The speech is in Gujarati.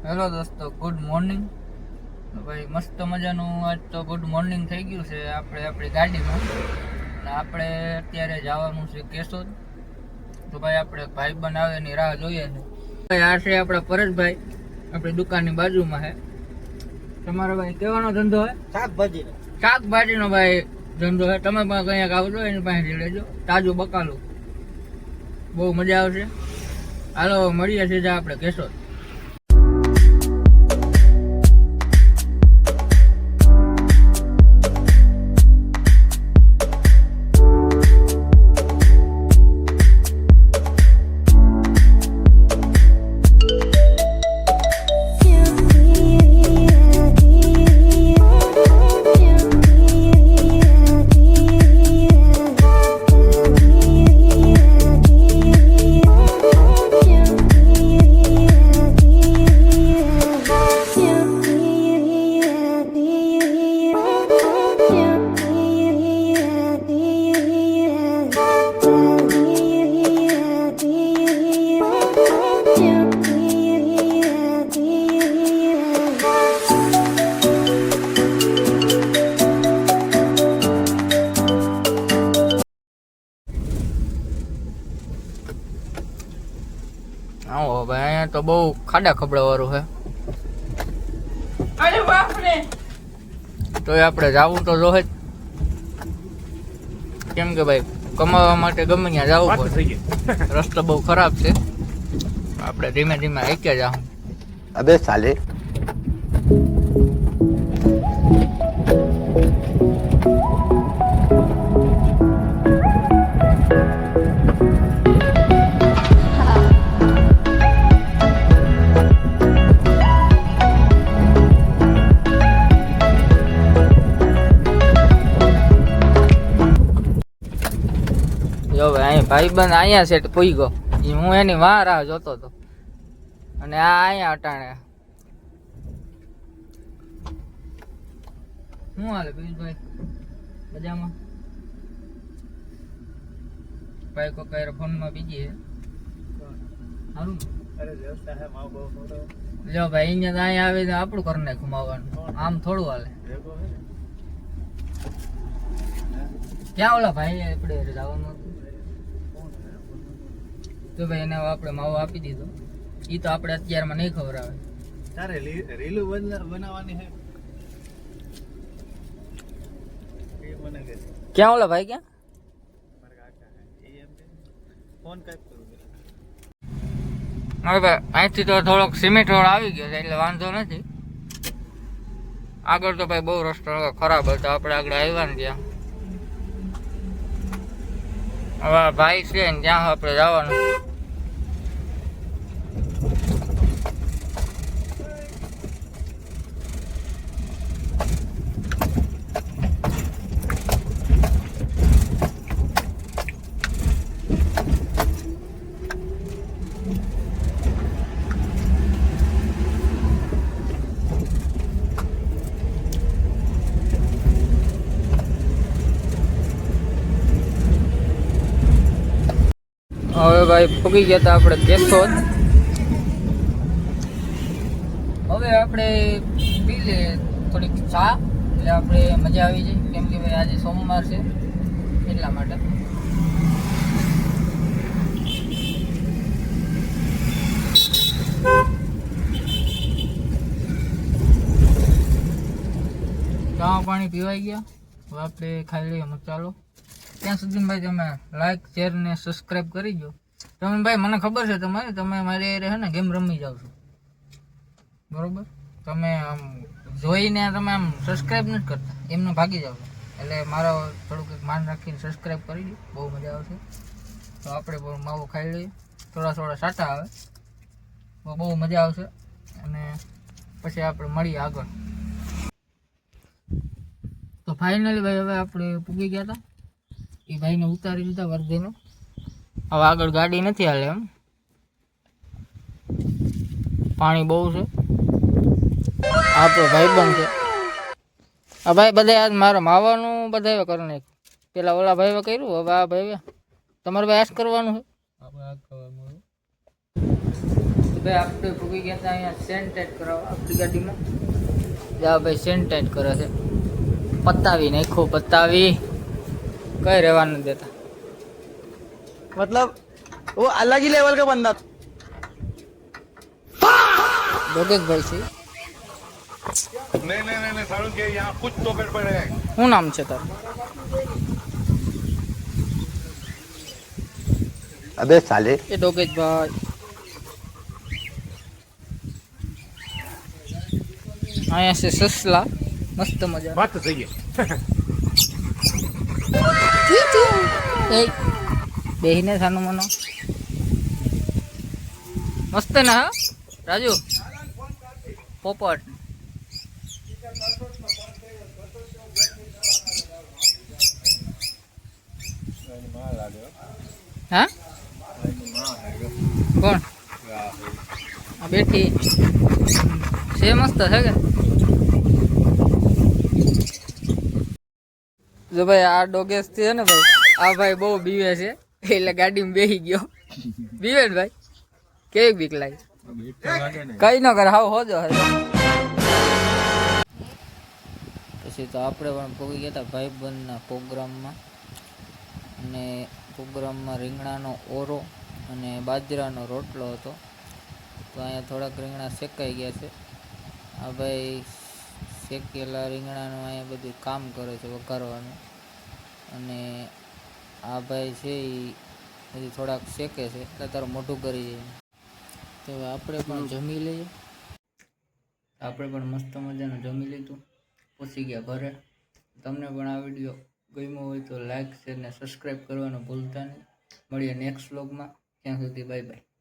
હેલો દોસ્તો, ગુડ મોર્નિંગ. ભાઈ મસ્ત મજાનું આજ તો ગુડ મોર્નિંગ થઈ ગયું છે આપણે આપણી ગાડીમાં. અને આપણે અત્યારે જવાનું છે કેશોદ. તો ભાઈ આપણે ભાઈ બનાવે એની રાહ જોઈએ છે. ભાઈ આ છે આપણા પરેશભાઈ, આપણી દુકાનની બાજુમાં છે. તમારો ભાઈ કેવાનો ધંધો હે? શાકભાજીનો ભાઈ ધંધો છે. તમે પણ કંઈક આવજો એની પાસેથી લેજો તાજું બકાલું, બહુ મજા આવશે. હાલો મળીએ સીધા આપણે કેશોદ. આવો ભાઈ, અહીંયા તો બહુ ખાડા ખબડા વાળું છે. અરે બાપ રે! તો આપણે જવું તો જોહે જ, કેમ કે ભાઈ કમાવા માટે ગમે ત્યાં જવું પડે. રસ્તો બહુ ખરાબ છે, આપણે ધીમે ધીમે હાઈકે જાઉં. અબે સાલે જો ભાઈ ભાઈબંધ અહીંયા છે કોઈ ગયો, હું એની વાહ રાહ જોતો હતો. અને આ અહીંયા અટાણે શું હાલે પિયુષભાઈ? મજામાં? ભાઈ કોઈ કઈ ફોનમાં બીજી છે સારું. જો ભાઈ અહીંયા અહીંયા આવે તો આપણું કરી નાખું માવાનું, આમ થોડું હાલે. ક્યાં ઓલા ભાઈ આપણે જવાનું? તો ભાઈ એને આપણે માવો આપી દીધો. એ તો આપણે અત્યારમાં નહીં ખબર આવે. તારે રીલું બનાવવાની છે એ મને કે ક્યાં ઓલા ભાઈ ક્યાં? મારા કાકા એ એમ કે ફોન કાપ કરું. હવે ભાઈ અહીંથી તો થોડોક સિમેન્ટ રોડ આવી ગયો છે એટલે વાંધો નથી. આગળ તો ભાઈ બહુ રસ્તો ખરાબ હતો, આપણે આગળ આવ્યા ને ત્યાં. હવે ભાઈ છે ને ત્યાં આપણે જવાનું. હવે ભાઈ પૂગી ગયા હતા આપણે કેશોદ. હવે આપણે પી લે થોડીક ચા, એટલે આપણે મજા આવી જાય. કેમ કે ભાઈ આજે સોમવાર છે એટલા માટે. ચા પાણી પીવાઈ ગયા. હવે આપણે ખાઈ લઈએ મસાલો. ત્યાં સુધી ભાઈ તમે લાઈક શેર ને સબસ્ક્રાઈબ કરી દો. તમે ભાઈ મને ખબર છે તમે મારી છે ને ગેમ રમી જાવ છો બરોબર. તમે આમ જોઈને તમે આમ સબસ્ક્રાઈબ નથી કરતા, એમને ભાગી જાવ છો. એટલે મારો થોડુંક માન રાખીને સબસ્ક્રાઈબ કરી દો, બહુ મજા આવશે. તો આપણે બહુ માવો ખાઈ લઈએ, થોડા સાટા આવે બહુ મજા આવશે. અને પછી આપણે મળીએ આગળ. તો ફાઇનલી ભાઈ હવે આપણે પૂગી ગયા હતા. એ ભાઈને ઉતારી લીધા વર્ધીને. હવે આગળ ગાડી નથી હાલે એમ, પાણી બહુ છે. આપણો ભાઈબંધ છે આ ભાઈ. બધા આજ મારે માવાનું બધા કરી નાખ્યું. પેલા ઓલા ભાઈ કર્યું, હવે આ ભાઈ તમારે ભાઈ આશ કરવાનું છે. આપણે આજ કરવાનું ભાઈ આપણે ભૂગી ગયા હતા અહીંયા સેન્ટાઈટ કરાવવા આપણી ગાડીમાં. જા ભાઈ સેન્ટાઈટ કરે છે. પતાવી નાખો પતાવી, કઈ રહેવા નથી દેતા. मतलब वो अलग ही लेवल का बंदा था। યોગેશભાઈ છે. नहीं नहीं नहीं सारुण के यहाँ कुछ तो गड़बड़ है। શું નામ છે તારું? अबे साले એ યોગેશભાઈ. અહીંયા છે સસલા, મસ્ત મજા. बात तो सही है। બેહીને સાનું મનો મસ્ત ના હા રાજુ પોપટ. હા કોણ આ બેઠી છે, મસ્ત છે કે જો ભાઈ આ ડોગેસ છે ને ભાઈ, આ ભાઈ બહુ બીવે છે એટલે ગાડીમાં બેસી ગયો. બીવે ને ભાઈ, કેવી બીક લાગે? કઈ ન કરે, હાવ હોજો હે. પછી તો આપણે પણ પહોંચી ગયા હતા ભાઈબંધના પ્રોગ્રામમાં, અને પ્રોગ્રામમાં રીંગણાનો ઓરો અને બાજરાનો રોટલો હતો. તો અહીંયા થોડાક રીંગણા શેકાઈ ગયા છે. આ ભાઈ શેકેલા રીંગણાનું અહીંયા બધું કામ કરે છે વઘારવાનું, અને આ ભાઈ છે એ હજી થોડાક શેકે છે એટલે તારું મોઢું કરી જાય. તો હવે આપણે પણ જમી લઈએ. આપણે પણ મસ્ત મજાનું જમી લીધું, પહોંચી ગયા ઘરે. તમને પણ આ વિડીયો ગમ્યો હોય તો લાઈક શેર ને સબસ્ક્રાઈબ કરવાનું ભૂલતા નહીં. મળીએ નેક્સ્ટ વ્લોગમાં. ત્યાં સુધી બાય બાય.